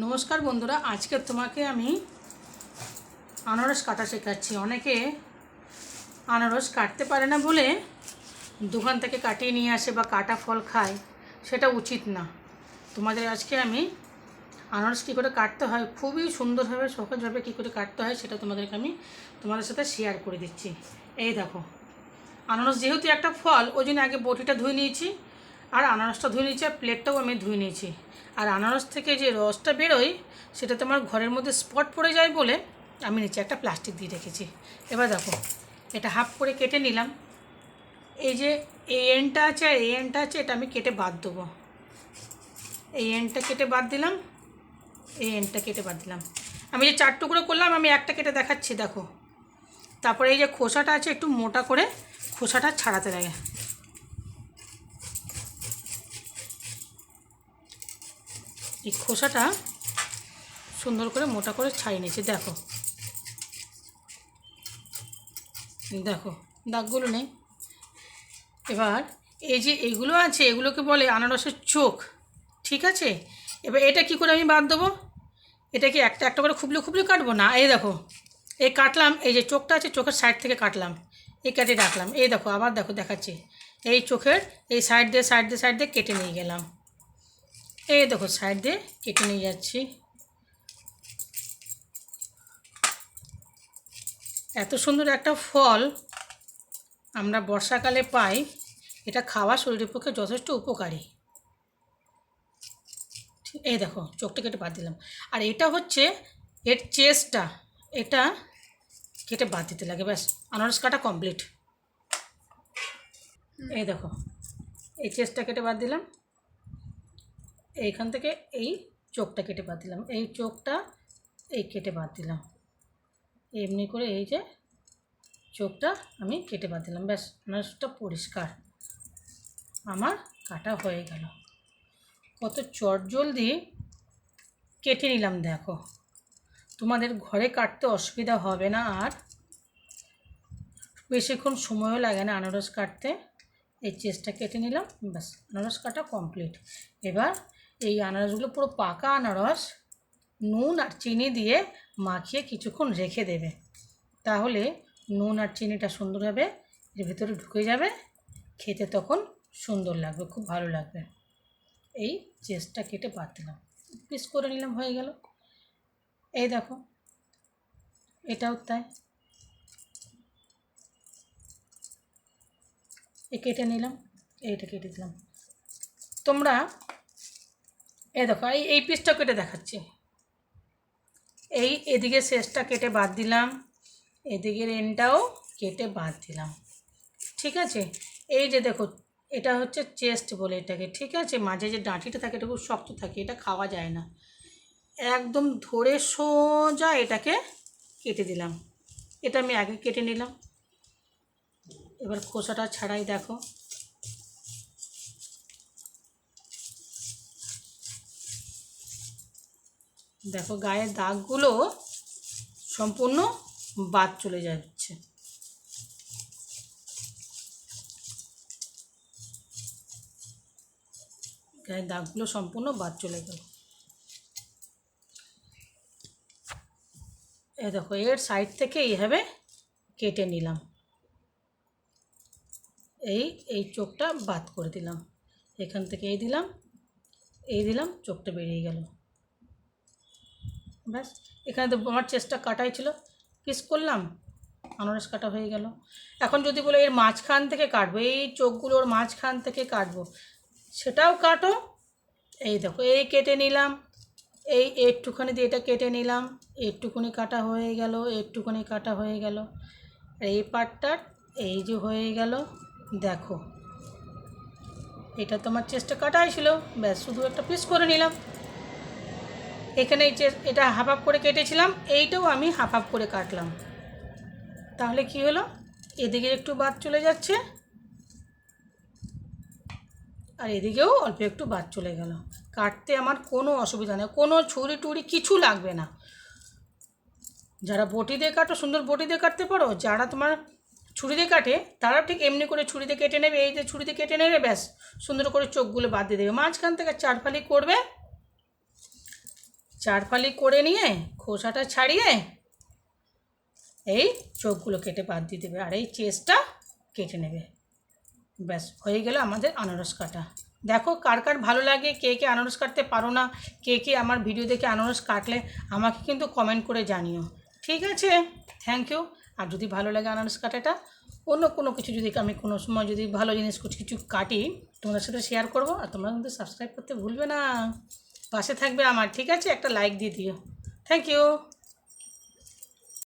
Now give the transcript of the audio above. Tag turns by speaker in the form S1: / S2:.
S1: নমস্কার বন্ধুরা, আজকে তোমাকে আমি আনারস কাটা শেখাচ্ছি। অনেকে আনারস কাটতে পারে না বলে দোকান থেকে কাটিয়ে নিয়ে আসে বা কাটা ফল খায়, সেটা উচিত না। তোমাদের আজকে আমি আনারস কী করে কাটতে হয়, খুবই সুন্দরভাবে সহজভাবে কী করে কাটতে হয় সেটা তোমাদের সাথে শেয়ার করে দিচ্ছি। এই দেখো, আনারস যেহেতু একটা ফল, ওই জন্য আগে বটিটা ধুয়ে নিয়েছি, আর আনারসটা ধুয়ে নিয়েছি, আর প্লেটটাও আমি ধুয়ে নিয়েছি। আর আনারস থেকে যে রসটা বেরোয় সেটা তোমার ঘরের মধ্যে স্পট পড়ে যায় বলে আমি নিচে একটা প্লাস্টিক দিয়ে রেখেছি। এবার দেখো, এটা হাফ করে কেটে নিলাম। এই যে এই এন্ডটা আছে আর এই এন্ডটা আছে, এটা আমি কেটে বাদ দেবো। এই এন্ডটা কেটে বাদ দিলাম, এই এন্ডটা কেটে বাদ দিলাম। আমি যে 4 টুকরো করলাম, আমি একটা কেটে দেখাচ্ছি। দেখো, তারপরে এই যে খোসাটা আছে, একটু মোটা করে খোসাটা ছাড়াতে লাগে। এই খোসাটা সুন্দর করে মোটা করে ছাড়িয়ে নিয়েছি। দেখো দেখো দাগগুলো নেই। এবার এই যে এইগুলো আছে, এগুলোকে বলে আনারসের চোখ, ঠিক আছে? এবার এটা কি করে আমি বাদ দেবো? এটা কি একটা একটা করে খুবলে খুবলে কাটবো না। এই দেখো, এই কাটলাম, এই যে চোখটা আছে চোখের সাইড থেকে কাটলাম, এই কেটে রাখলাম। এই দেখো, আবার দেখো দেখাচ্ছি, এই চোখের এই সাইড দিয়ে কেটে নিয়ে গেলাম। এই দেখো, সাইড দিয়ে কেটে নিয়ে যাচ্ছি। এত সুন্দর একটা ফল আমরা বর্ষাকালে পাই, এটা খাওয়া শরীরের পক্ষে যথেষ্ট উপকারী। এই দেখো, চোখটা কেটে বাদ দিলাম। আর এটা হচ্ছে এর চেস্টটা, এটা কেটে বাদ দিতে লাগে। ব্যাস, আনারস কাটা কমপ্লিট। এই দেখো, এই চেস্টটা কেটে বাদ দিলাম, এইখান থেকে এই চোখটা কেটে বাদ দিলাম, এই চোখটা এই কেটে বাদ দিলাম। এমনি করে এই যে চোখটা আমি কেটে বাদ দিলাম। ব্যাস, আনারসটা পরিষ্কার আমার কাটা হয়ে গেল। কত চটজলদি কেটে নিলাম। দেখো, তোমাদের ঘরে কাটতে অসুবিধা হবে না, আর বেশিক্ষণ সময়ও লাগে না আনারস কাটতে। এই চেস্টটা কেটে নিলাম, ব্যাস আনারস কাটা কমপ্লিট। এবার এই আনারসগুলো পুরো পাকা আনারস নুন আর চিনি দিয়ে মাখিয়ে কিছুক্ষণ রেখে দেবে, তাহলে নুন আর চিনিটা সুন্দরভাবে এর ভেতরে ঢুকে যাবে, খেতে তখন সুন্দর লাগবে, খুব ভালো লাগবে। এই চেস্টটা কেটে বাদ দিলাম, পিস করে নিলাম, হয়ে গেল। এই দেখো, এটাও তাই, এই কেটে নিলাম, এইটা কেটে দিলাম। তোমরা এই দেখো, এই পিসটা কেটে দেখাচ্ছি। এই এদিকে শেষটা কেটে বাদ দিলাম, এদিকের এন্ডটাও কেটে বাদ দিলাম, ঠিক আছে? এই যে দেখো, এটা হচ্ছে চেস্ট বলে এটাকে, ঠিক আছে? মাঝে যে ডাঁটিটা থাকে এটা খুব শক্ত থাকে, এটা খাওয়া যায় না। একদম ধরে সোজা এটাকে কেটে দিলাম। এটা আমি আগে কেটে নিলাম। এবার খোসাটা ছাড়াই দেখো, দেখো গায়ের দাগগুলো সম্পূর্ণ বাদ চলে যাচ্ছে। গায়ের দাগগুলো সম্পূর্ণ বাদ চলে গেল। এই দেখো, এর সাইড থেকে এইভাবে কেটে নিলাম, এই চোখটা বাদ করে দিলাম, এখান থেকে এই দিলাম, চোখটা বেরিয়ে গেল। ব্যাস, এখানে তো আমার চেষ্টা কাটাই ছিল, পিস করলাম, আনারস কাটা হয়ে গেল। এখন যদি বলে এর মাঝখান থেকে কাটবো, এই চোখগুলোর মাঝখান থেকে কাটবো, সেটাও কাটো। এই দেখো, এই কেটে নিলাম, এই একটুখানি দিয়ে এটা কেটে নিলাম, একটুখানি কাটা হয়ে গেল, একটুখানি কাটা হয়ে গেল। আর এই পার্টটার এই যে হয়ে গেল। দেখো, এটা তোমার চেষ্টা কাটাই ছিল, ব্যাস শুধু একটা পিস করে নিলাম। এখানে এটা হাফ হাফ করে কেটেছিলাম, এইটাও আমি হাফ হাফ করে কাটলাম। তাহলে কি হলো, এদিকে একটু বাদ চলে যাচ্ছে, আর এদিকেও অল্প একটু বাদ চলে গেল। কাটতে আমার কোনো অসুবিধা নেই, কোনো ছুরি টুরি কিছু লাগবে না। যারা বটি দিয়ে কাটো, সুন্দর বটি দিয়ে কাটতে পারো, যারা তোমার ছুরি দিয়ে কাটে তারা ঠিক এমনি করে ছুরি দিয়ে কেটে নেবে। এই যে ছুরি দিয়ে কেটে নেবে, ব্যাস সুন্দর করে চোখগুলো বাদ দিয়ে দেবে, মাঝখান থেকে 4 ফালি করবে, চারফালি করে নিয়ে খোসাটা ছাড়িয়ে এই চোখগুলো কেটে বাদ দিয়ে দেবে, আর এই চেস্টটা কেটে নেবে। ব্যাস হয়ে গেল আমাদের আনারস কাটা। দেখো কার কার ভালো লাগে, কে কে আনারস কাটতে পারো না, কে কে আমার ভিডিও দেখে আনারস কাটলে আমাকে কিন্তু কমেন্ট করে জানিও। ঠিক আছে, থ্যাংক ইউ। আর যদি ভালো লাগে আনারস কাটাটা, অন্য কোনো কিছু যদি আমি কোনো সময় যদি ভালো জিনিস কিছু কাটি তোমাদের সাথে শেয়ার করব। আর তোমরা কিন্তু সাবস্ক্রাইব করতে ভুলবে না, পাশে থাকবে আমার। ঠিক আছে, একটা লাইক দিয়ে দিও। Thank you.